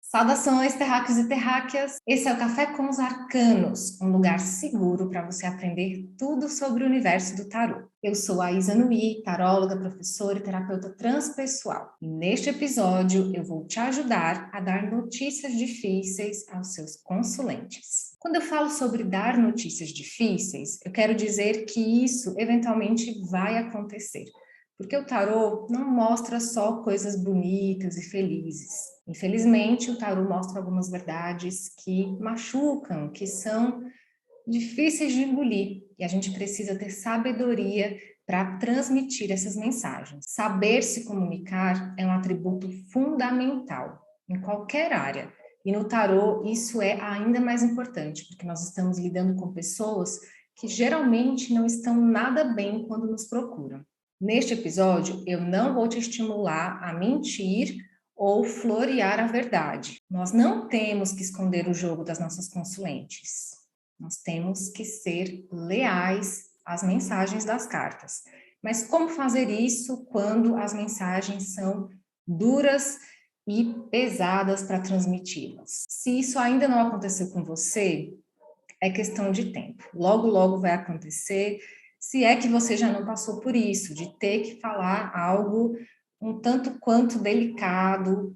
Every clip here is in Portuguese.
Saudações, terráqueos e terráqueas! Esse é o Café com os Arcanos, um lugar seguro para você aprender tudo sobre o universo do tarô. Eu sou a Isa Nui, taróloga, professora e terapeuta transpessoal. E neste episódio eu vou te ajudar a dar notícias difíceis aos seus consulentes. Quando eu falo sobre dar notícias difíceis, eu quero dizer que isso eventualmente vai acontecer. Porque o tarô não mostra só coisas bonitas e felizes. Infelizmente, o tarô mostra algumas verdades que machucam, que são difíceis de engolir. E a gente precisa ter sabedoria para transmitir essas mensagens. Saber se comunicar é um atributo fundamental em qualquer área. E no tarô, isso é ainda mais importante, porque nós estamos lidando com pessoas que geralmente não estão nada bem quando nos procuram. Neste episódio, eu não vou te estimular a mentir ou florear a verdade. Nós não temos que esconder o jogo das nossas consulentes. Nós temos que ser leais às mensagens das cartas. Mas como fazer isso quando as mensagens são duras e pesadas para transmiti-las? Se isso ainda não aconteceu com você, é questão de tempo. Logo, logo vai acontecer, se é que você já não passou por isso, de ter que falar algo um tanto quanto delicado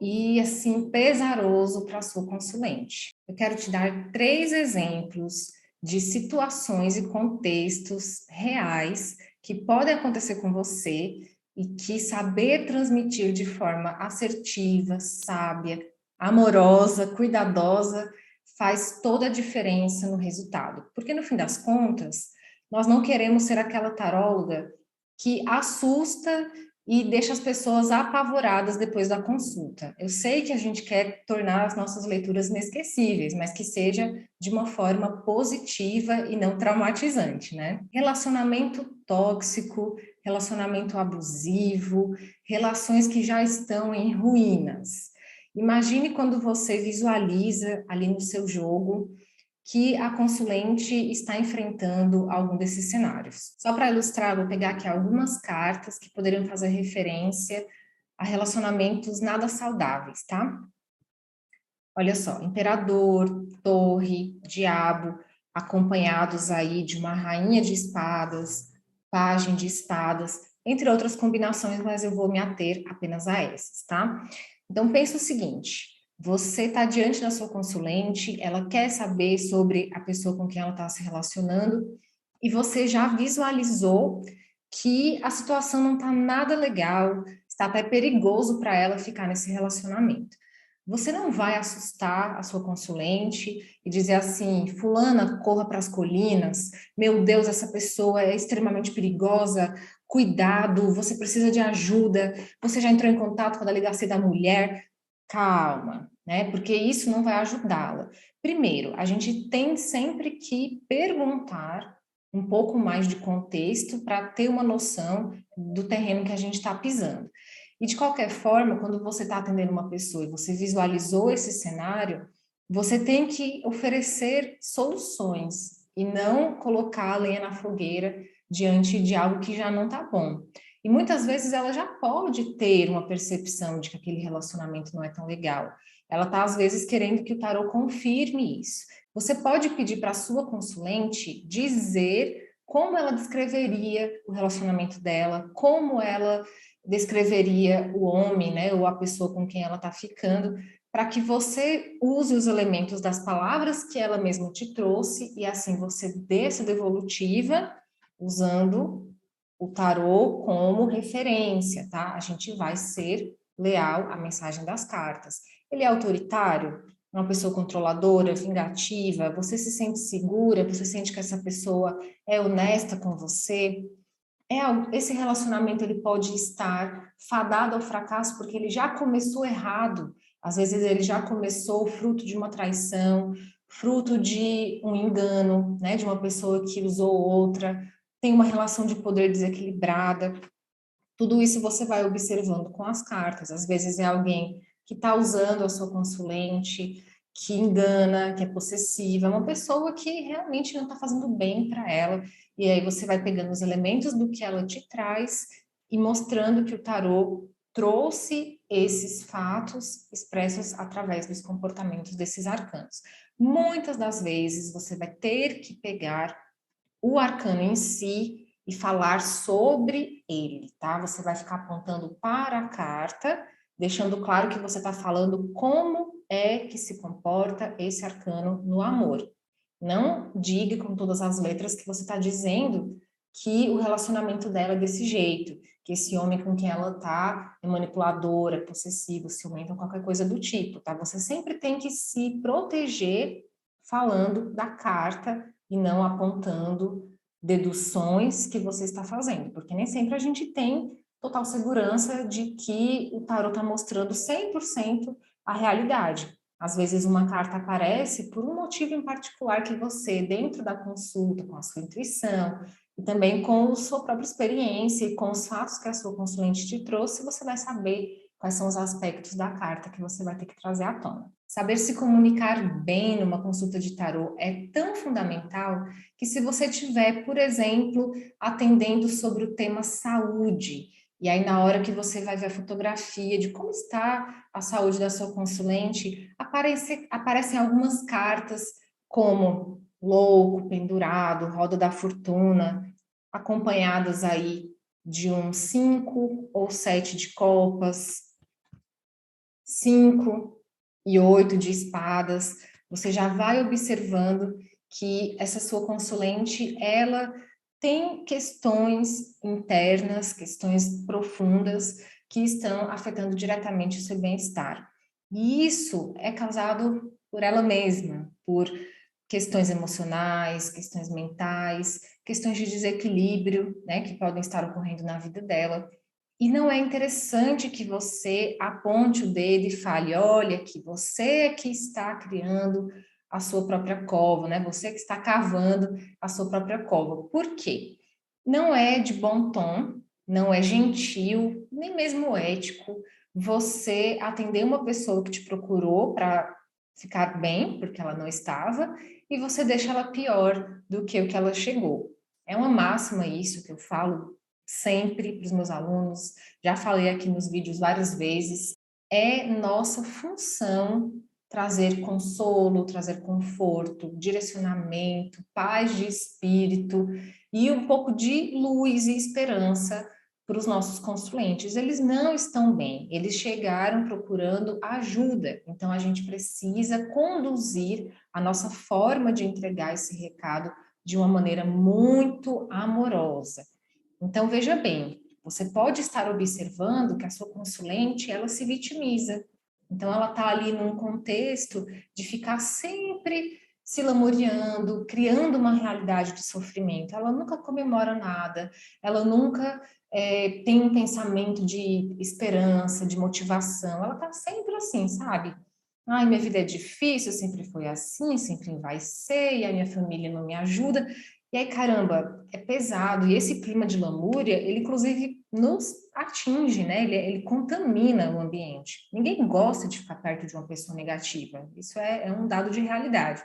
e, assim, pesaroso para a sua consulente. Eu quero te dar 3 exemplos de situações e contextos reais que podem acontecer com você e que saber transmitir de forma assertiva, sábia, amorosa, cuidadosa, faz toda a diferença no resultado. Porque, no fim das contas, nós não queremos ser aquela taróloga que assusta e deixa as pessoas apavoradas depois da consulta. Eu sei que a gente quer tornar as nossas leituras inesquecíveis, mas que seja de uma forma positiva e não traumatizante, né? Relacionamento tóxico, relacionamento abusivo, relações que já estão em ruínas. Imagine quando você visualiza ali no seu jogo que a consulente está enfrentando algum desses cenários. Só para ilustrar, vou pegar aqui algumas cartas que poderiam fazer referência a relacionamentos nada saudáveis, tá? Olha só, imperador, torre, diabo, acompanhados aí de uma rainha de espadas, pajem de espadas, entre outras combinações, mas eu vou me ater apenas a essas, tá? Então, pensa o seguinte, você está diante da sua consulente, ela quer saber sobre a pessoa com quem ela está se relacionando, e você já visualizou que a situação não está nada legal, está até perigoso para ela ficar nesse relacionamento. Você não vai assustar a sua consulente e dizer assim, fulana, corra para as colinas, meu Deus, essa pessoa é extremamente perigosa, cuidado, você precisa de ajuda, você já entrou em contato com a delegacia da mulher? Calma, né? Porque isso não vai ajudá-la. Primeiro, a gente tem sempre que perguntar um pouco mais de contexto para ter uma noção do terreno que a gente está pisando. E de qualquer forma, quando você está atendendo uma pessoa e você visualizou esse cenário, você tem que oferecer soluções e não colocar a lenha na fogueira diante de algo que já não está bom. E muitas vezes ela já pode ter uma percepção de que aquele relacionamento não é tão legal. Ela está, às vezes, querendo que o tarô confirme isso. Você pode pedir para a sua consulente dizer como ela descreveria o relacionamento dela, como ela descreveria o homem, né, ou a pessoa com quem ela está ficando, para que você use os elementos das palavras que ela mesma te trouxe e assim você dê essa devolutiva usando o tarô como referência, tá? A gente vai ser leal à mensagem das cartas. Ele é autoritário? Uma pessoa controladora, vingativa? Você se sente segura? Você sente que essa pessoa é honesta com você? Esse relacionamento ele pode estar fadado ao fracasso porque ele já começou errado. Às vezes ele já começou fruto de uma traição, fruto de um engano, né, de uma pessoa que usou outra, tem uma relação de poder desequilibrada. Tudo isso você vai observando com as cartas. Às vezes é alguém que está usando a sua consulente, que engana, que é possessiva, é uma pessoa que realmente não está fazendo bem para ela. E aí você vai pegando os elementos do que ela te traz e mostrando que o tarô trouxe esses fatos expressos através dos comportamentos desses arcanos. Muitas das vezes você vai ter que pegar o arcano em si e falar sobre ele, tá? Você vai ficar apontando para a carta, deixando claro que você está falando como é que se comporta esse arcano no amor. Não diga com todas as letras que você está dizendo que o relacionamento dela é desse jeito, que esse homem com quem ela tá é manipulador, é possessivo, ciumento, qualquer coisa do tipo, tá? Você sempre tem que se proteger falando da carta e não apontando deduções que você está fazendo, porque nem sempre a gente tem total segurança de que o tarot está mostrando 100% a realidade. Às vezes uma carta aparece por um motivo em particular que você, dentro da consulta, com a sua intuição, e também com a sua própria experiência e com os fatos que a sua consulente te trouxe, você vai saber quais são os aspectos da carta que você vai ter que trazer à tona. Saber se comunicar bem numa consulta de tarô é tão fundamental que se você tiver, por exemplo, atendendo sobre o tema saúde, e aí na hora que você vai ver a fotografia de como está a saúde da sua consulente, aparecem algumas cartas como louco, pendurado, roda da fortuna, acompanhadas aí de um 5 ou 7 de copas, 5 e 8 de espadas. Você já vai observando que essa sua consulente, ela tem questões internas, questões profundas que estão afetando diretamente o seu bem-estar. E isso é causado por ela mesma, por questões emocionais, questões mentais, questões de desequilíbrio, né, que podem estar ocorrendo na vida dela. E não é interessante que você aponte o dedo e fale, olha, que você é que está criando a sua própria cova, né? Você que está cavando a sua própria cova. Por quê? Não é de bom tom, não é gentil, nem mesmo ético você atender uma pessoa que te procurou para ficar bem, porque ela não estava, e você deixa ela pior do que o que ela chegou. É uma máxima isso que eu falo sempre para os meus alunos, já falei aqui nos vídeos várias vezes, é nossa função trazer consolo, trazer conforto, direcionamento, paz de espírito e um pouco de luz e esperança para os nossos consulentes. Eles não estão bem, eles chegaram procurando ajuda, então a gente precisa conduzir a nossa forma de entregar esse recado de uma maneira muito amorosa. Então, veja bem, você pode estar observando que a sua consulente, ela se vitimiza. Então, ela está ali num contexto de ficar sempre se lamuriando, criando uma realidade de sofrimento. Ela nunca comemora nada, ela nunca tem um pensamento de esperança, de motivação. Ela está sempre assim, sabe? Ai, minha vida é difícil, sempre foi assim, sempre vai ser, e a minha família não me ajuda. E aí, caramba, é pesado. E esse clima de lamúria, ele inclusive nos atinge, né? Ele contamina o ambiente. Ninguém gosta de ficar perto de uma pessoa negativa. Isso é um dado de realidade.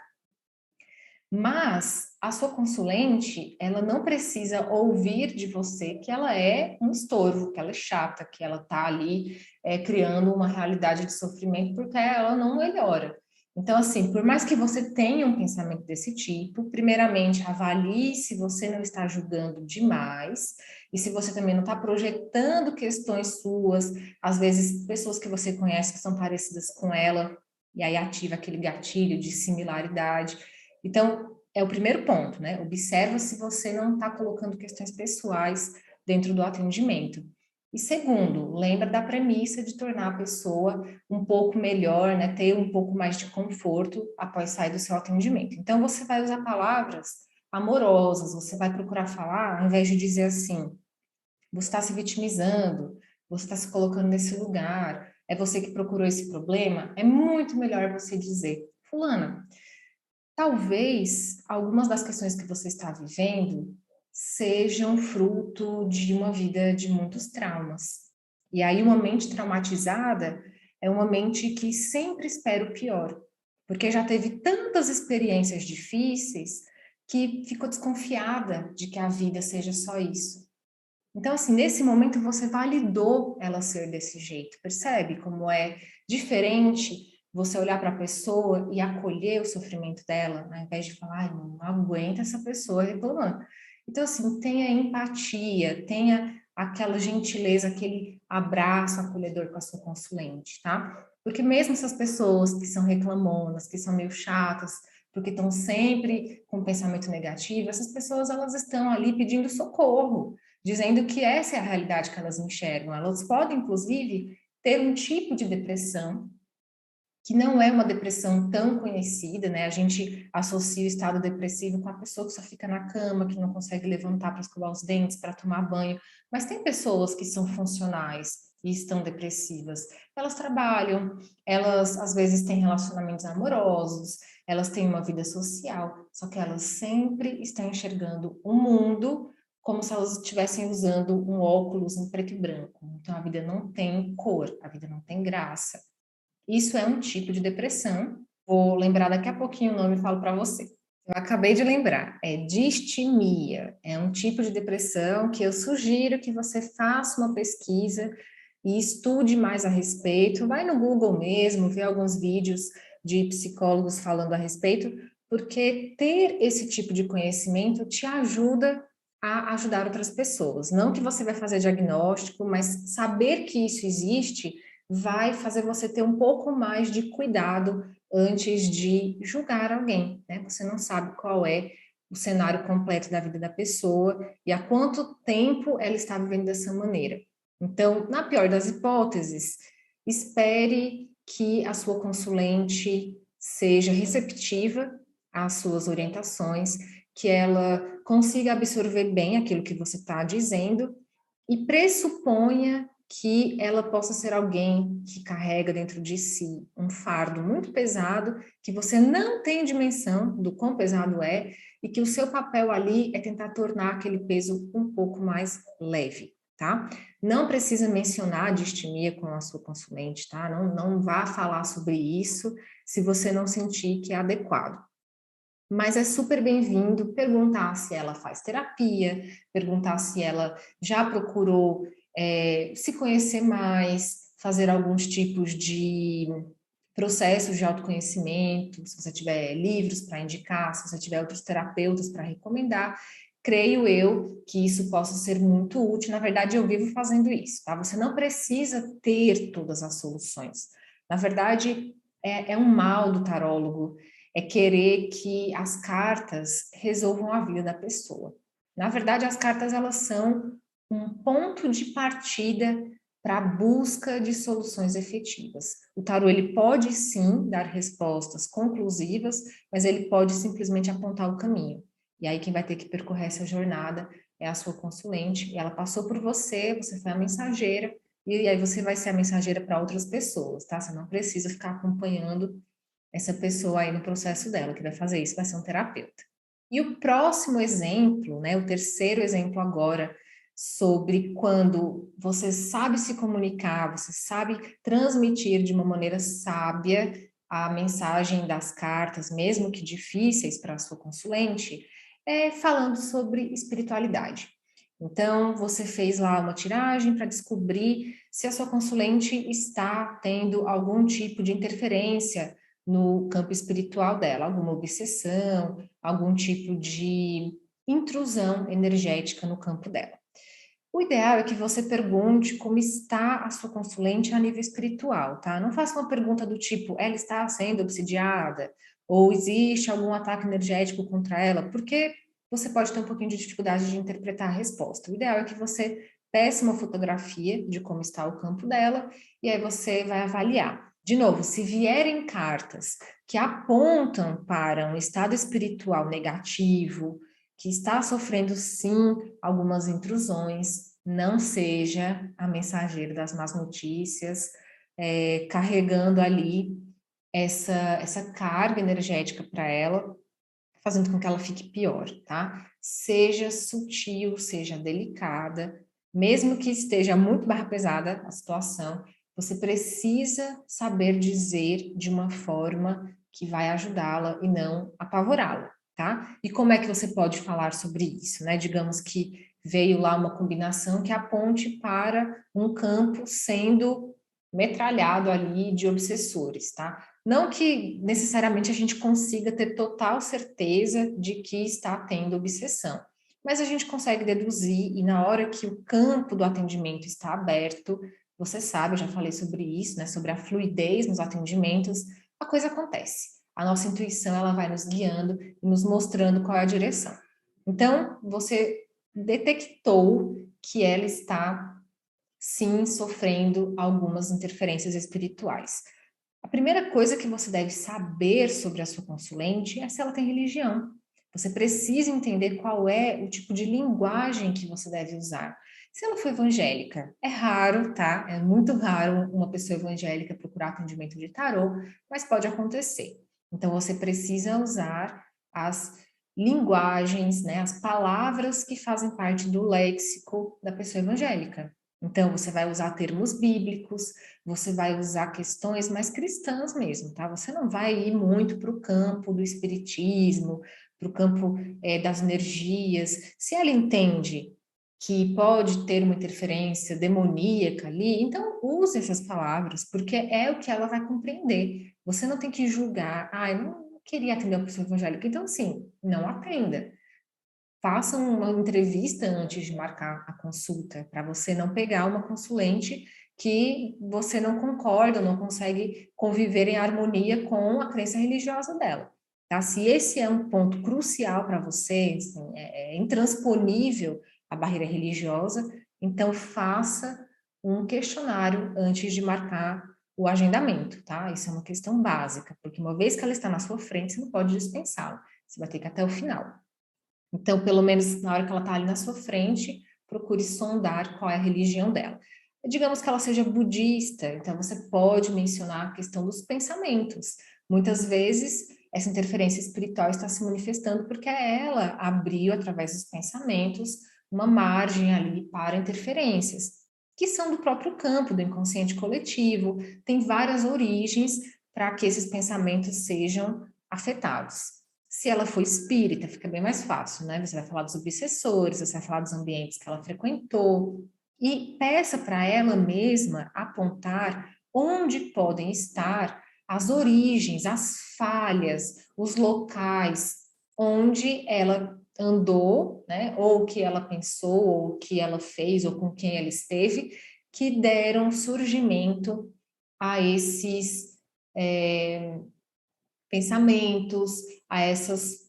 Mas a sua consulente, ela não precisa ouvir de você que ela é um estorvo, que ela é chata, que ela está ali criando uma realidade de sofrimento porque ela não melhora. Então, assim, por mais que você tenha um pensamento desse tipo, primeiramente avalie se você não está julgando demais e se você também não está projetando questões suas, às vezes pessoas que você conhece que são parecidas com ela, e aí ativa aquele gatilho de similaridade. Então, é o primeiro ponto, né? Observa se você não está colocando questões pessoais dentro do atendimento. E segundo, lembra da premissa de tornar a pessoa um pouco melhor, né? Ter um pouco mais de conforto após sair do seu atendimento. Então, você vai usar palavras amorosas, você vai procurar falar, ao invés de dizer assim, você está se vitimizando, você está se colocando nesse lugar, é você que procurou esse problema, é muito melhor você dizer, fulana, talvez algumas das questões que você está vivendo sejam fruto de uma vida de muitos traumas. E aí, uma mente traumatizada é uma mente que sempre espera o pior, porque já teve tantas experiências difíceis que ficou desconfiada de que a vida seja só isso. Então, assim, nesse momento você validou ela ser desse jeito, percebe como é diferente você olhar para a pessoa e acolher o sofrimento dela, né? Ao invés de falar, ai, não aguenta essa pessoa reclamando. Então, assim, tenha empatia, tenha aquela gentileza, aquele abraço acolhedor com a sua consulente, tá? Porque mesmo essas pessoas que são reclamonas, que são meio chatas, porque estão sempre com pensamento negativo, essas pessoas elas estão ali pedindo socorro, dizendo que essa é a realidade que elas enxergam. Elas podem, inclusive, ter um tipo de depressão que não é uma depressão tão conhecida, né? A gente associa o estado depressivo com a pessoa que só fica na cama, que não consegue levantar para escovar os dentes, para tomar banho. Mas tem pessoas que são funcionais e estão depressivas. Elas trabalham, elas às vezes têm relacionamentos amorosos, elas têm uma vida social, só que elas sempre estão enxergando o mundo como se elas estivessem usando um óculos em preto e branco. Então a vida não tem cor, a vida não tem graça. Isso é um tipo de depressão. Vou lembrar daqui a pouquinho o nome e falo para você. Eu acabei de lembrar, é distimia. É um tipo de depressão que eu sugiro que você faça uma pesquisa e estude mais a respeito. Vai no Google mesmo, vê alguns vídeos de psicólogos falando a respeito, porque ter esse tipo de conhecimento te ajuda a ajudar outras pessoas. Não que você vai fazer diagnóstico, mas saber que isso existe vai fazer você ter um pouco mais de cuidado antes de julgar alguém, né? Você não sabe qual é o cenário completo da vida da pessoa e há quanto tempo ela está vivendo dessa maneira. Então, na pior das hipóteses, espere que a sua consulente seja receptiva às suas orientações, que ela consiga absorver bem aquilo que você está dizendo e pressuponha que ela possa ser alguém que carrega dentro de si um fardo muito pesado, que você não tem dimensão do quão pesado é, e que o seu papel ali é tentar tornar aquele peso um pouco mais leve, tá? Não precisa mencionar a distimia com a sua consulente, tá? Não vá falar sobre isso se você não sentir que é adequado. Mas é super bem-vindo perguntar se ela faz terapia, perguntar se ela já procurou se conhecer mais, fazer alguns tipos de processos de autoconhecimento, se você tiver livros para indicar, se você tiver outros terapeutas para recomendar. Creio eu que isso possa ser muito útil. Na verdade, eu vivo fazendo isso, tá? Você não precisa ter todas as soluções. Na verdade, é um mal do tarólogo é querer que as cartas resolvam a vida da pessoa. Na verdade, as cartas elas são um ponto de partida para a busca de soluções efetivas. O tarô ele pode sim dar respostas conclusivas, mas ele pode simplesmente apontar o caminho. E aí quem vai ter que percorrer essa jornada é a sua consulente, e ela passou por você, você foi a mensageira, e aí você vai ser a mensageira para outras pessoas, tá? Você não precisa ficar acompanhando essa pessoa aí no processo dela, que vai fazer isso vai ser um terapeuta. E o próximo exemplo, né, o terceiro exemplo agora, sobre quando você sabe se comunicar, você sabe transmitir de uma maneira sábia a mensagem das cartas, mesmo que difíceis para a sua consulente, é falando sobre espiritualidade. Então, você fez lá uma tiragem para descobrir se a sua consulente está tendo algum tipo de interferência no campo espiritual dela, alguma obsessão, algum tipo de intrusão energética no campo dela. O ideal é que você pergunte como está a sua consulente a nível espiritual, tá? Não faça uma pergunta do tipo, ela está sendo obsidiada? Ou existe algum ataque energético contra ela? Porque você pode ter um pouquinho de dificuldade de interpretar a resposta. O ideal é que você peça uma fotografia de como está o campo dela e aí você vai avaliar. De novo, se vierem cartas que apontam para um estado espiritual negativo, que está sofrendo sim algumas intrusões, não seja a mensageira das más notícias, carregando ali essa carga energética para ela, fazendo com que ela fique pior, tá? Seja sutil, seja delicada, mesmo que esteja muito barra pesada a situação, você precisa saber dizer de uma forma que vai ajudá-la e não apavorá-la, tá? E como é que você pode falar sobre isso, né? Digamos que veio lá uma combinação que aponte para um campo sendo metralhado ali de obsessores, tá? Não que necessariamente a gente consiga ter total certeza de que está tendo obsessão, mas a gente consegue deduzir e na hora que o campo do atendimento está aberto, você sabe, eu já falei sobre isso, né, sobre a fluidez nos atendimentos, a coisa acontece. A nossa intuição, ela vai nos guiando e nos mostrando qual é a direção. Então, você detectou que ela está, sim, sofrendo algumas interferências espirituais. A primeira coisa que você deve saber sobre a sua consulente é se ela tem religião. Você precisa entender qual é o tipo de linguagem que você deve usar. Se ela for evangélica, é raro, tá? É muito raro uma pessoa evangélica procurar atendimento de tarô, mas pode acontecer. Então você precisa usar as linguagens, né, as palavras que fazem parte do léxico da pessoa evangélica. Então você vai usar termos bíblicos, você vai usar questões mais cristãs mesmo, tá? Você não vai ir muito para o campo do espiritismo, para o campo das energias. Se ela entende que pode ter uma interferência demoníaca ali, então use essas palavras, porque é o que ela vai compreender. Você não tem que julgar, ah, eu não queria atender a pessoa evangélica, então assim, não atenda. Faça uma entrevista antes de marcar a consulta, para você não pegar uma consulente que você não concorda, não consegue conviver em harmonia com a crença religiosa dela. Tá? Se esse é um ponto crucial para você, assim, é intransponível a barreira religiosa, então faça um questionário antes de marcar o agendamento, tá? Isso é uma questão básica, porque uma vez que ela está na sua frente, você não pode dispensá-la. Você vai ter que ir até o final. Então, pelo menos na hora que ela está ali na sua frente, procure sondar qual é a religião dela. Digamos que ela seja budista, então você pode mencionar a questão dos pensamentos. Muitas vezes, essa interferência espiritual está se manifestando porque ela abriu, através dos pensamentos, uma margem ali para interferências, que são do próprio campo, do inconsciente coletivo. Tem várias origens para que esses pensamentos sejam afetados. Se ela for espírita, fica bem mais fácil, né? Você vai falar dos obsessores, você vai falar dos ambientes que ela frequentou, e peça para ela mesma apontar onde podem estar as origens, as falhas, os locais onde ela andou, né? Ou o que ela pensou, ou o que ela fez, ou com quem ela esteve, que deram surgimento a esses pensamentos, a essas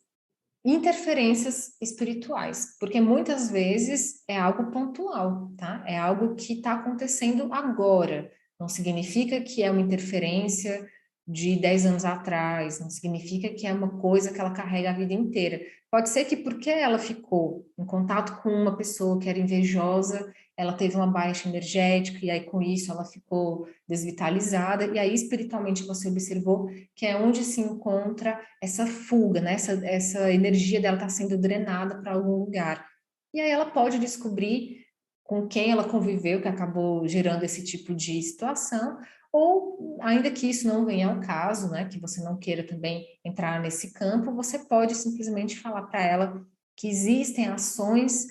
interferências espirituais, porque muitas vezes é algo pontual, tá? É algo que está acontecendo agora. Não significa que é uma interferência de 10 anos atrás, não significa que é uma coisa que ela carrega a vida inteira. Pode ser que porque ela ficou em contato com uma pessoa que era invejosa, ela teve uma baixa energética e aí com isso ela ficou desvitalizada e aí espiritualmente você observou que é onde se encontra essa fuga, né? Essa energia dela está sendo drenada para algum lugar. E aí ela pode descobrir com quem ela conviveu que acabou gerando esse tipo de situação, ou ainda que isso não venha ao caso, né? Que você não queira também entrar nesse campo, você pode simplesmente falar para ela que existem ações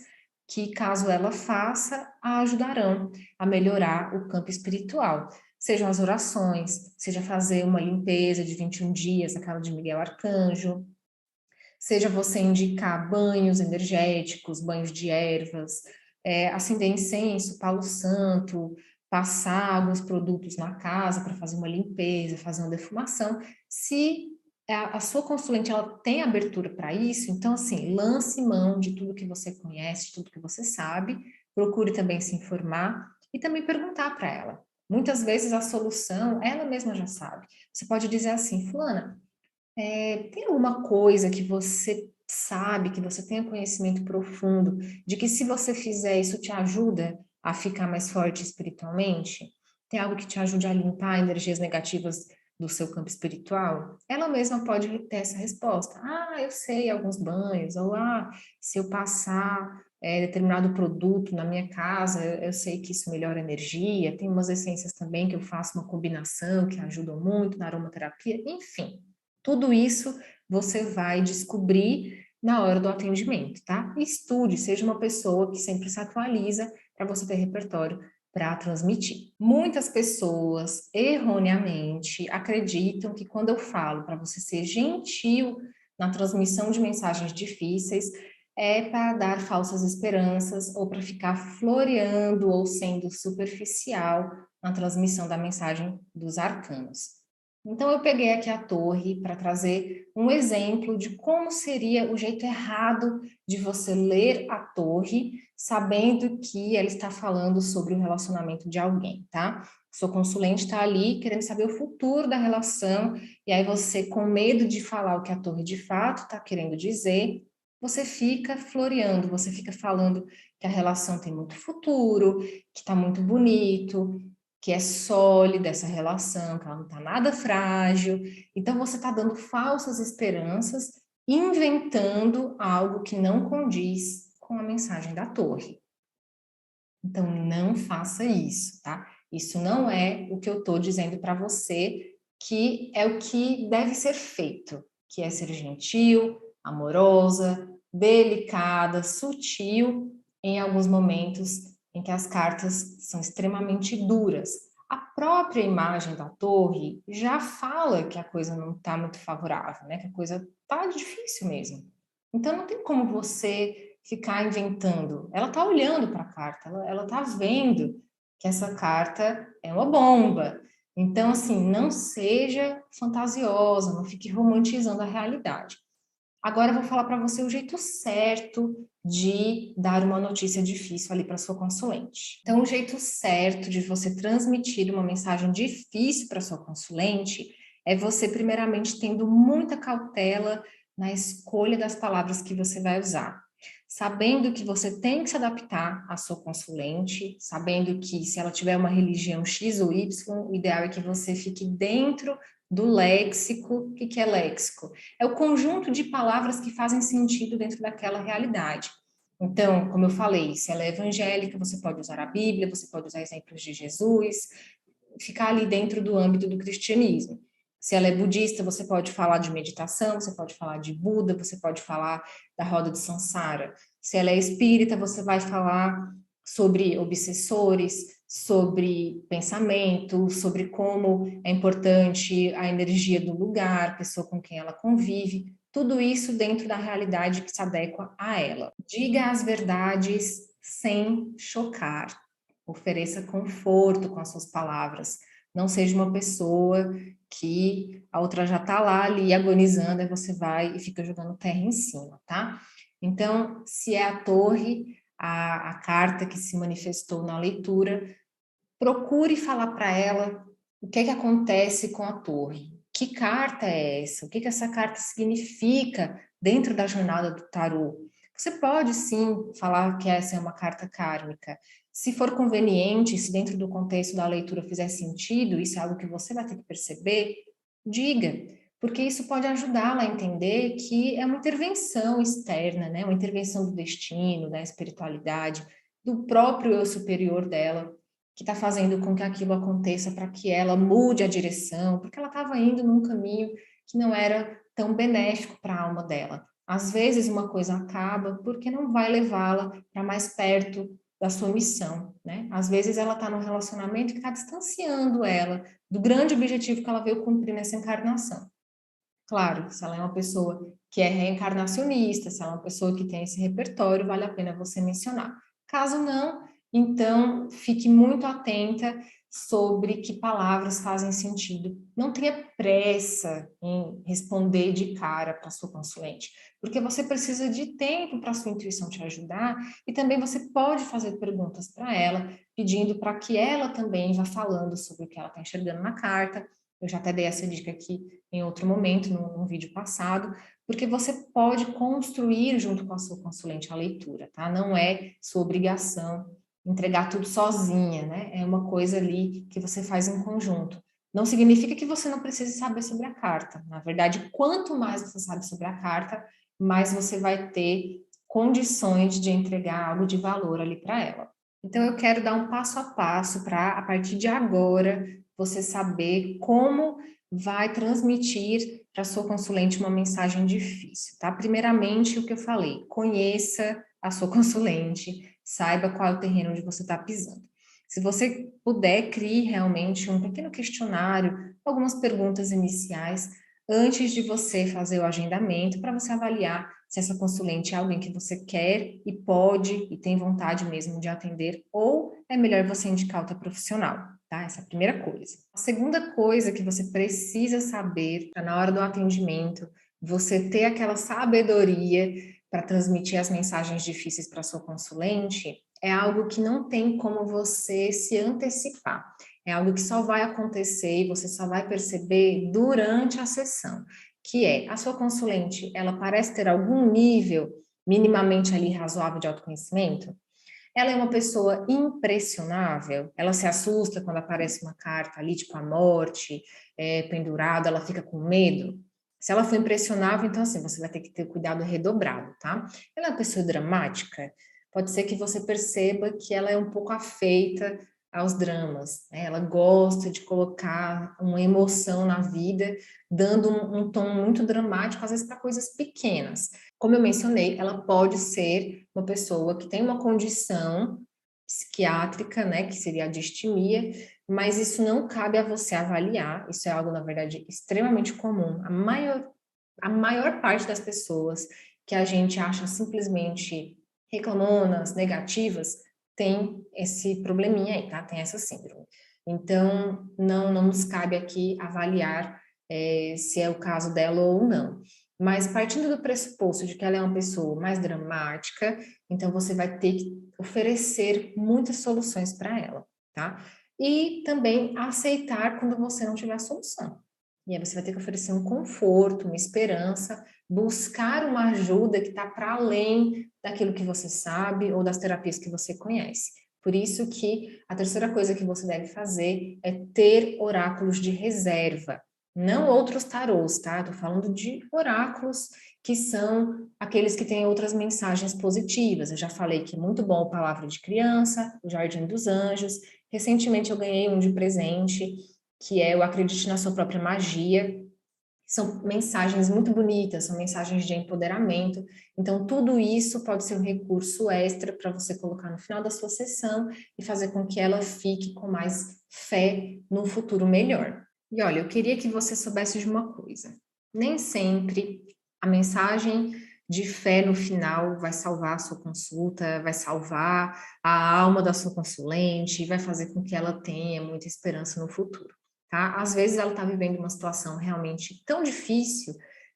que, caso ela faça, a ajudarão a melhorar o campo espiritual. Sejam as orações, seja fazer uma limpeza de 21 dias, aquela de Miguel Arcanjo, seja você indicar banhos energéticos, banhos de ervas, acender incenso, palo santo, passar alguns produtos na casa para fazer uma limpeza, fazer uma defumação. Se a sua consulente ela tem abertura para isso, então assim, lance mão de tudo que você conhece, de tudo que você sabe, procure também se informar e também perguntar para ela. Muitas vezes a solução ela mesma já sabe. Você pode dizer assim, fulana, tem alguma coisa que você sabe, que você tenha conhecimento profundo, de que se você fizer isso te ajuda a ficar mais forte espiritualmente? Tem algo que te ajude a limpar energias negativas do seu campo espiritual? Ela mesma pode ter essa resposta. Ah, eu sei alguns banhos, ou se eu passar determinado produto na minha casa, eu sei que isso melhora a energia. Tem umas essências também que eu faço uma combinação que ajudam muito na aromaterapia, enfim. Tudo isso você vai descobrir na hora do atendimento, tá? E estude, seja uma pessoa que sempre se atualiza para você ter repertório para transmitir. Muitas pessoas, erroneamente, acreditam que quando eu falo para você ser gentil na transmissão de mensagens difíceis, é para dar falsas esperanças ou para ficar floreando ou sendo superficial na transmissão da mensagem dos arcanos. Então, eu peguei aqui a torre para trazer um exemplo de como seria o jeito errado de você ler a torre, sabendo que ela está falando sobre o relacionamento de alguém, tá? Sua consulente está ali querendo saber o futuro da relação, e aí você, com medo de falar o que a torre de fato está querendo dizer, você fica floreando, você fica falando que a relação tem muito futuro, que está muito bonito, que é sólida essa relação, que ela não está nada frágil. Então, você está dando falsas esperanças, inventando algo que não condiz com a mensagem da torre. Então, não faça isso, tá? Isso não é o que eu estou dizendo para você, que é o que deve ser feito, que é ser gentil, amorosa, delicada, sutil, em alguns momentos em que as cartas são extremamente duras. A própria imagem da torre já fala que a coisa não está muito favorável, né? Que a coisa está difícil mesmo. Então, não tem como você ficar inventando. Ela está olhando para a carta, ela está vendo que essa carta é uma bomba. Então, assim, não seja fantasiosa, não fique romantizando a realidade. Agora eu vou falar para você o jeito certo de dar uma notícia difícil ali para sua consulente. Então, o jeito certo de você transmitir uma mensagem difícil para sua consulente é você, primeiramente, tendo muita cautela na escolha das palavras que você vai usar. Sabendo que você tem que se adaptar à sua consulente, sabendo que se ela tiver uma religião X ou Y, o ideal é que você fique dentro do léxico. O que é léxico? É o conjunto de palavras que fazem sentido dentro daquela realidade. Então, como eu falei, se ela é evangélica, você pode usar a Bíblia, você pode usar exemplos de Jesus, ficar ali dentro do âmbito do cristianismo. Se ela é budista, você pode falar de meditação, você pode falar de Buda, você pode falar da roda de Sansara. Se ela é espírita, você vai falar sobre obsessores, sobre pensamento, sobre como é importante a energia do lugar, a pessoa com quem ela convive, tudo isso dentro da realidade que se adequa a ela. Diga as verdades sem chocar. Ofereça conforto com as suas palavras. Não seja uma pessoa que a outra já está lá ali agonizando, aí você vai e fica jogando terra em cima, tá? Então, se é a torre, a carta que se manifestou na leitura, procure falar para ela o que acontece com a torre. Que carta é essa? O que essa carta significa dentro da jornada do tarô? Você pode sim falar que essa é uma carta kármica. Se for conveniente, se dentro do contexto da leitura fizer sentido, isso é algo que você vai ter que perceber, diga, porque isso pode ajudá-la a entender que é uma intervenção externa, né? Uma intervenção do destino, da espiritualidade, do próprio eu superior dela, que está fazendo com que aquilo aconteça para que ela mude a direção, porque ela estava indo num caminho que não era tão benéfico para a alma dela. Às vezes uma coisa acaba porque não vai levá-la para mais perto da sua missão, né? Às vezes ela está num relacionamento que está distanciando ela do grande objetivo que ela veio cumprir nessa encarnação. Claro, se ela é uma pessoa que é reencarnacionista, se ela é uma pessoa que tem esse repertório, vale a pena você mencionar. Caso não, então fique muito atenta sobre que palavras fazem sentido. Não tenha pressa em responder de cara para sua consulente, porque você precisa de tempo para sua intuição te ajudar e também você pode fazer perguntas para ela, pedindo para que ela também vá falando sobre o que ela está enxergando na carta. Eu já até dei essa dica aqui em outro momento, num vídeo passado, porque você pode construir junto com a sua consulente a leitura, tá? Não é sua obrigação entregar tudo sozinha, né? É uma coisa ali que você faz em conjunto. Não significa que você não precise saber sobre a carta. Na verdade, quanto mais você sabe sobre a carta, mais você vai ter condições de entregar algo de valor ali para ela. Então, eu quero dar um passo a passo para, a partir de agora, você saber como vai transmitir para sua consulente uma mensagem difícil, tá? Primeiramente, o que eu falei, conheça a sua consulente, saiba qual é o terreno onde você está pisando. Se você puder, crie realmente um pequeno questionário, algumas perguntas iniciais, antes de você fazer o agendamento, para você avaliar se essa consulente é alguém que você quer e pode e tem vontade mesmo de atender, ou é melhor você indicar outra profissional, tá? Essa é a primeira coisa. A segunda coisa que você precisa saber para na hora do atendimento, você ter aquela sabedoria para transmitir as mensagens difíceis para sua consulente, é algo que não tem como você se antecipar. É algo que só vai acontecer e você só vai perceber durante a sessão, que é a sua consulente, ela parece ter algum nível minimamente ali razoável de autoconhecimento. Ela é uma pessoa impressionável, ela se assusta quando aparece uma carta ali, tipo a morte, pendurada, ela fica com medo. Se ela for impressionável, então assim, você vai ter que ter cuidado redobrado, tá? Ela é uma pessoa dramática, pode ser que você perceba que ela é um pouco afeita aos dramas, né? Ela gosta de colocar uma emoção na vida, dando um tom muito dramático, às vezes para coisas pequenas. Como eu mencionei, ela pode ser uma pessoa que tem uma condição psiquiátrica, né, que seria a distimia, mas isso não cabe a você avaliar, isso é algo, na verdade, extremamente comum. A maior parte das pessoas que a gente acha simplesmente reclamonas, negativas, tem esse probleminha aí, tá? Tem essa síndrome. Então, não nos cabe aqui avaliar se é o caso dela ou não. Mas partindo do pressuposto de que ela é uma pessoa mais dramática, então você vai ter que oferecer muitas soluções para ela, tá? E também aceitar quando você não tiver solução. E aí você vai ter que oferecer um conforto, uma esperança, buscar uma ajuda que está para além daquilo que você sabe ou das terapias que você conhece. Por isso que a terceira coisa que você deve fazer é ter oráculos de reserva, não outros tarôs, tá? Estou falando de oráculos que são aqueles que têm outras mensagens positivas. Eu já falei que é muito bom o Palavra de Criança, o Jardim dos Anjos. Recentemente eu ganhei um de presente, que é o Acredite na Sua Própria Magia. São mensagens muito bonitas, são mensagens de empoderamento. Então, tudo isso pode ser um recurso extra para você colocar no final da sua sessão e fazer com que ela fique com mais fé num futuro melhor. E olha, eu queria que você soubesse de uma coisa. Nem sempre a mensagem de fé no final vai salvar a sua consulta, vai salvar a alma da sua consulente, vai fazer com que ela tenha muita esperança no futuro. Tá? Às vezes ela está vivendo uma situação realmente tão difícil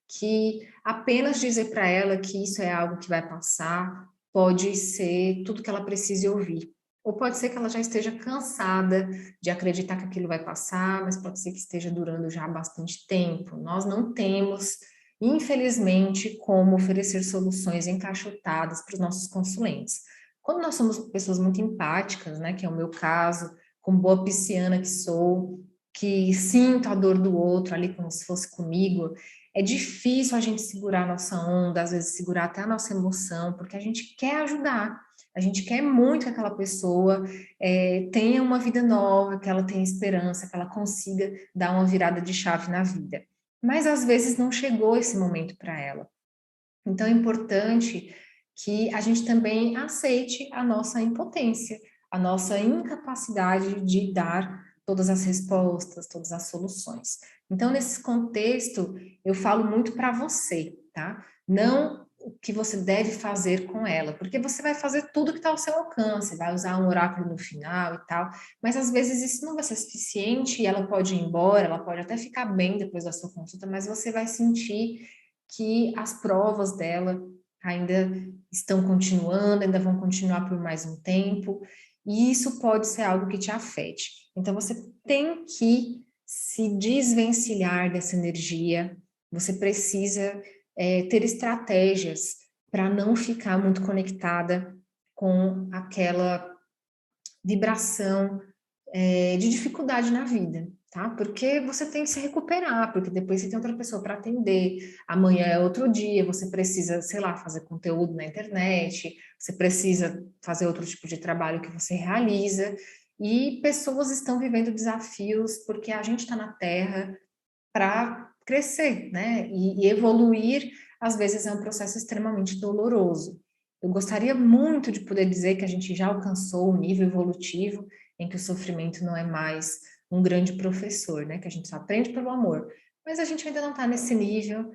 que apenas dizer para ela que isso é algo que vai passar pode ser tudo que ela precise ouvir. Ou pode ser que ela já esteja cansada de acreditar que aquilo vai passar, mas pode ser que esteja durando já há bastante tempo. Nós não temos, infelizmente, como oferecer soluções encaixotadas para os nossos consulentes. Quando nós somos pessoas muito empáticas, né, que é o meu caso, como boa pisciana que sou, que sinto a dor do outro ali como se fosse comigo, é difícil a gente segurar a nossa onda, às vezes segurar até a nossa emoção, porque a gente quer ajudar, a gente quer muito que aquela pessoa tenha uma vida nova, que ela tenha esperança, que ela consiga dar uma virada de chave na vida. Mas às vezes não chegou esse momento para ela. Então é importante que a gente também aceite a nossa impotência, a nossa incapacidade de dar todas as respostas, todas as soluções. Então, nesse contexto, eu falo muito para você, tá? Não o que você deve fazer com ela, porque você vai fazer tudo que está ao seu alcance, vai usar um oráculo no final e tal, mas às vezes isso não vai ser suficiente e ela pode ir embora, ela pode até ficar bem depois da sua consulta, mas você vai sentir que as provas dela ainda estão continuando, ainda vão continuar por mais um tempo, e isso pode ser algo que te afete. Então, você tem que se desvencilhar dessa energia, você precisa ter estratégias para não ficar muito conectada com aquela vibração de dificuldade na vida, tá? Porque você tem que se recuperar, porque depois você tem outra pessoa para atender, amanhã é outro dia, você precisa, sei lá, fazer conteúdo na internet, você precisa fazer outro tipo de trabalho que você realiza, e pessoas estão vivendo desafios porque a gente está na Terra para crescer, né? E evoluir, às vezes, é um processo extremamente doloroso. Eu gostaria muito de poder dizer que a gente já alcançou o nível evolutivo em que o sofrimento não é mais um grande professor, né? Que a gente só aprende pelo amor. Mas a gente ainda não está nesse nível.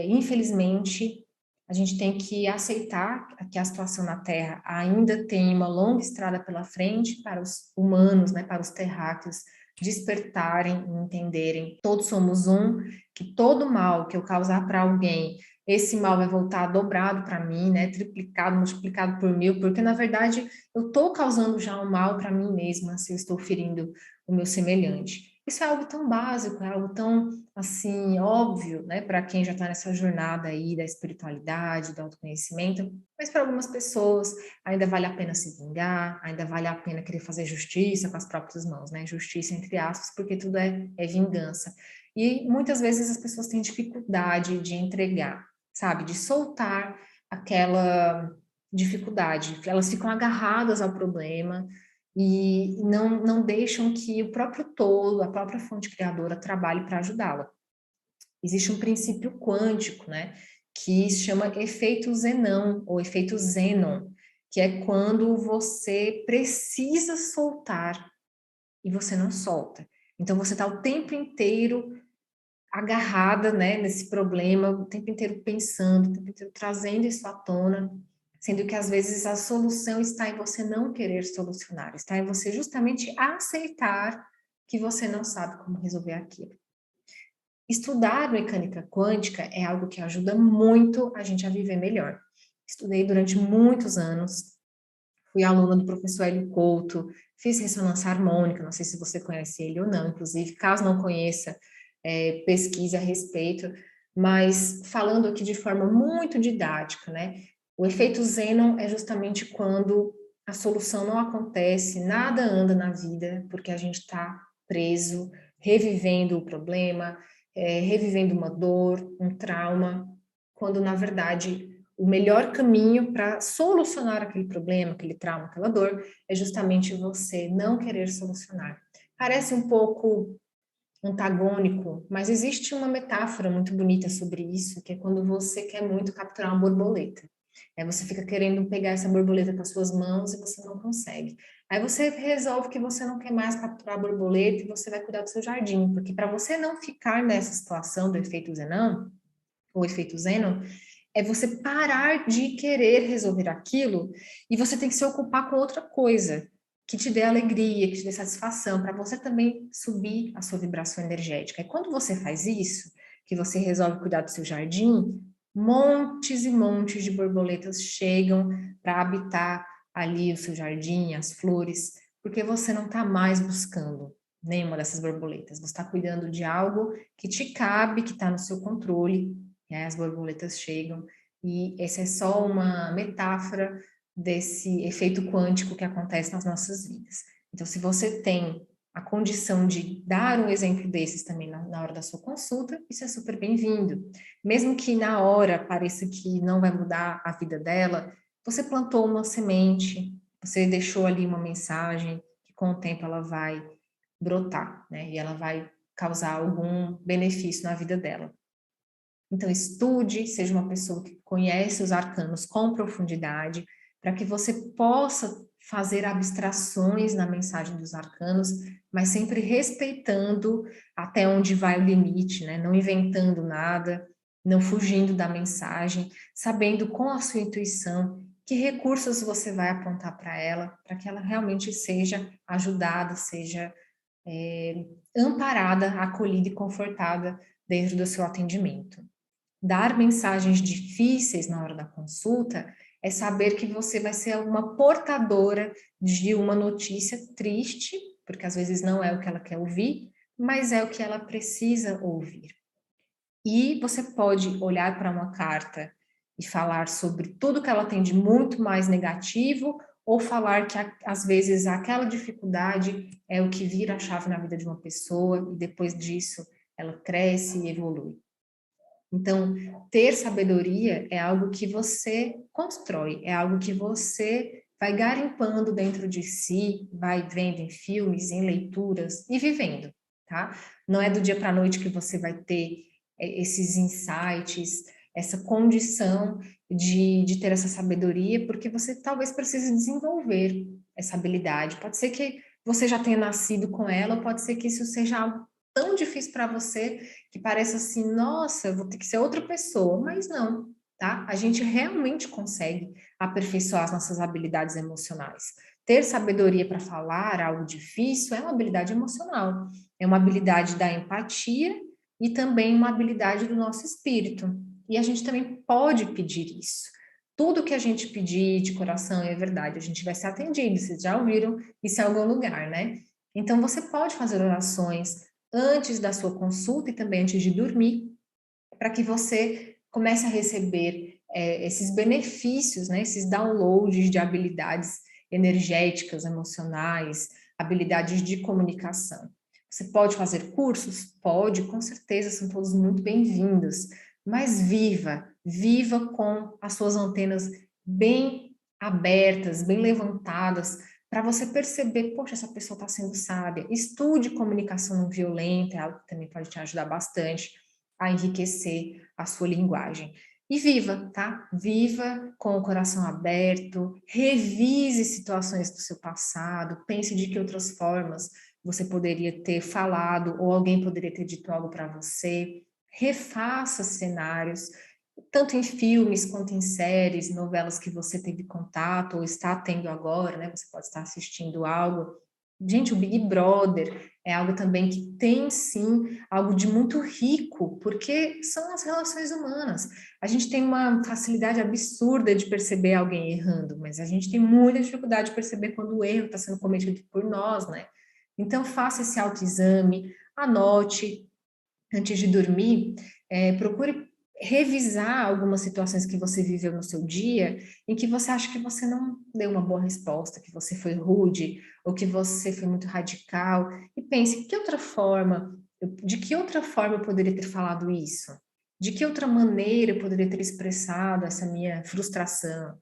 Infelizmente, a gente tem que aceitar que a situação na Terra ainda tem uma longa estrada pela frente para os humanos, né? Para os terráqueos despertarem e entenderem, todos somos um, que todo mal que eu causar para alguém, esse mal vai voltar dobrado para mim, né, triplicado, multiplicado por 1000, porque na verdade eu estou causando já um mal para mim mesma se eu estou ferindo o meu semelhante. Isso é algo tão básico, é algo tão, assim, óbvio, né, para quem já está nessa jornada aí da espiritualidade, do autoconhecimento, mas para algumas pessoas ainda vale a pena se vingar, ainda vale a pena querer fazer justiça com as próprias mãos, né? Justiça entre aspas, porque tudo é vingança. E muitas vezes as pessoas têm dificuldade de entregar, sabe? De soltar aquela dificuldade. Elas ficam agarradas ao problema e não deixam que o próprio todo, a própria fonte criadora, trabalhe para ajudá-la. Existe um princípio quântico, né, que se chama efeito Zenon ou efeito Zenon, que é quando você precisa soltar e você não solta. Então você está o tempo inteiro agarrada, né, nesse problema, o tempo inteiro pensando, o tempo inteiro trazendo isso à tona, sendo que às vezes a solução está em você não querer solucionar, está em você justamente aceitar que você não sabe como resolver aquilo. Estudar mecânica quântica é algo que ajuda muito a gente a viver melhor. Estudei durante muitos anos, fui aluna do professor Hélio Couto, fiz ressonância harmônica, não sei se você conhece ele ou não, inclusive, caso não conheça, pesquise a respeito, mas falando aqui de forma muito didática, né? O efeito Zenon é justamente quando a solução não acontece, nada anda na vida, porque a gente está preso, revivendo o problema, revivendo uma dor, um trauma, quando na verdade o melhor caminho para solucionar aquele problema, aquele trauma, aquela dor, é justamente você não querer solucionar. Parece um pouco antagônico, mas existe uma metáfora muito bonita sobre isso, que é quando você quer muito capturar uma borboleta. Aí você fica querendo pegar essa borboleta com as suas mãos e você não consegue. Aí você resolve que você não quer mais capturar a borboleta e você vai cuidar do seu jardim, porque para você não ficar nessa situação do efeito Zenon, ou efeito Zenon, é você parar de querer resolver aquilo e você tem que se ocupar com outra coisa que te dê alegria, que te dê satisfação, para você também subir a sua vibração energética. E quando você faz isso, que você resolve cuidar do seu jardim, montes e montes de borboletas chegam para habitar ali o seu jardim, as flores, porque você não está mais buscando nenhuma dessas borboletas. Você está cuidando de algo que te cabe, que está no seu controle, né? As borboletas chegam, e essa é só uma metáfora desse efeito quântico que acontece nas nossas vidas. Então, se você tem a condição de dar um exemplo desses também na hora da sua consulta, isso é super bem-vindo. Mesmo que na hora pareça que não vai mudar a vida dela, você plantou uma semente, você deixou ali uma mensagem, que com o tempo ela vai brotar, né? E ela vai causar algum benefício na vida dela. Então, estude, seja uma pessoa que conhece os arcanos com profundidade, para que você possa fazer abstrações na mensagem dos arcanos, mas sempre respeitando até onde vai o limite, né? Não inventando nada, não fugindo da mensagem, sabendo com a sua intuição que recursos você vai apontar para ela, para que ela realmente seja ajudada, seja amparada, acolhida e confortada dentro do seu atendimento. Dar mensagens difíceis na hora da consulta é saber que você vai ser uma portadora de uma notícia triste, porque às vezes não é o que ela quer ouvir, mas é o que ela precisa ouvir. E você pode olhar para uma carta e falar sobre tudo que ela tem de muito mais negativo, ou falar que às vezes aquela dificuldade é o que vira a chave na vida de uma pessoa e depois disso ela cresce e evolui. Então, ter sabedoria é algo que você constrói, é algo que você vai garimpando dentro de si, vai vendo em filmes, em leituras e vivendo. tá? Não é do dia para a noite que você vai ter esses insights, essa condição de ter essa sabedoria, porque você talvez precise desenvolver essa habilidade. Pode ser que você já tenha nascido com ela, ou pode ser que isso seja algo tão difícil para você que pareça assim, nossa, eu vou ter que ser outra pessoa, mas não, tá? A gente realmente consegue aperfeiçoar as nossas habilidades emocionais. Ter sabedoria para falar algo difícil é uma habilidade emocional, é uma habilidade da empatia e também uma habilidade do nosso espírito. E a gente também pode pedir isso. Tudo que a gente pedir de coração é verdade, a gente vai ser atendido. Vocês já ouviram isso em algum lugar, né? Então você pode fazer orações antes da sua consulta e também antes de dormir, para que você comece a receber esses benefícios, né, esses downloads de habilidades energéticas, emocionais, habilidades de comunicação. Você pode fazer cursos? Pode, com certeza, são todos muito bem-vindos, mas viva com as suas antenas bem abertas, bem levantadas, para você perceber, poxa, essa pessoa está sendo sábia. Estude comunicação não violenta, é algo que também pode te ajudar bastante a enriquecer a sua linguagem. E viva, tá? Viva com o coração aberto, revise situações do seu passado, pense de que outras formas você poderia ter falado ou alguém poderia ter dito algo para você, refaça cenários, tanto em filmes quanto em séries, novelas que você teve contato ou está tendo agora, né? Você pode estar assistindo algo. Gente, o Big Brother é algo também que tem sim algo de muito rico, porque são as relações humanas. A gente tem uma facilidade absurda de perceber alguém errando, mas a gente tem muita dificuldade de perceber quando o erro está sendo cometido por nós, né? Então, faça esse autoexame, anote antes de dormir, procure revisar algumas situações que você viveu no seu dia em que você acha que você não deu uma boa resposta, que você foi rude ou que você foi muito radical e pense, que outra forma, de que outra forma eu poderia ter falado isso? De que outra maneira eu poderia ter expressado essa minha frustração?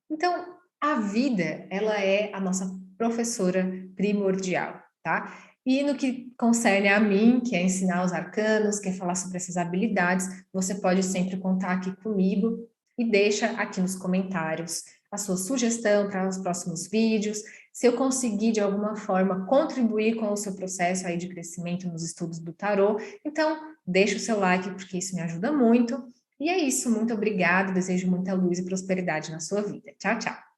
Então, a vida, ela é a nossa professora primordial, tá? E no que concerne a mim, que é ensinar os arcanos, que é falar sobre essas habilidades, você pode sempre contar aqui comigo e deixa aqui nos comentários a sua sugestão para os próximos vídeos. Se eu conseguir de alguma forma contribuir com o seu processo aí de crescimento nos estudos do tarô, então deixa o seu like porque isso me ajuda muito. E é isso, muito obrigada, desejo muita luz e prosperidade na sua vida. Tchau, tchau.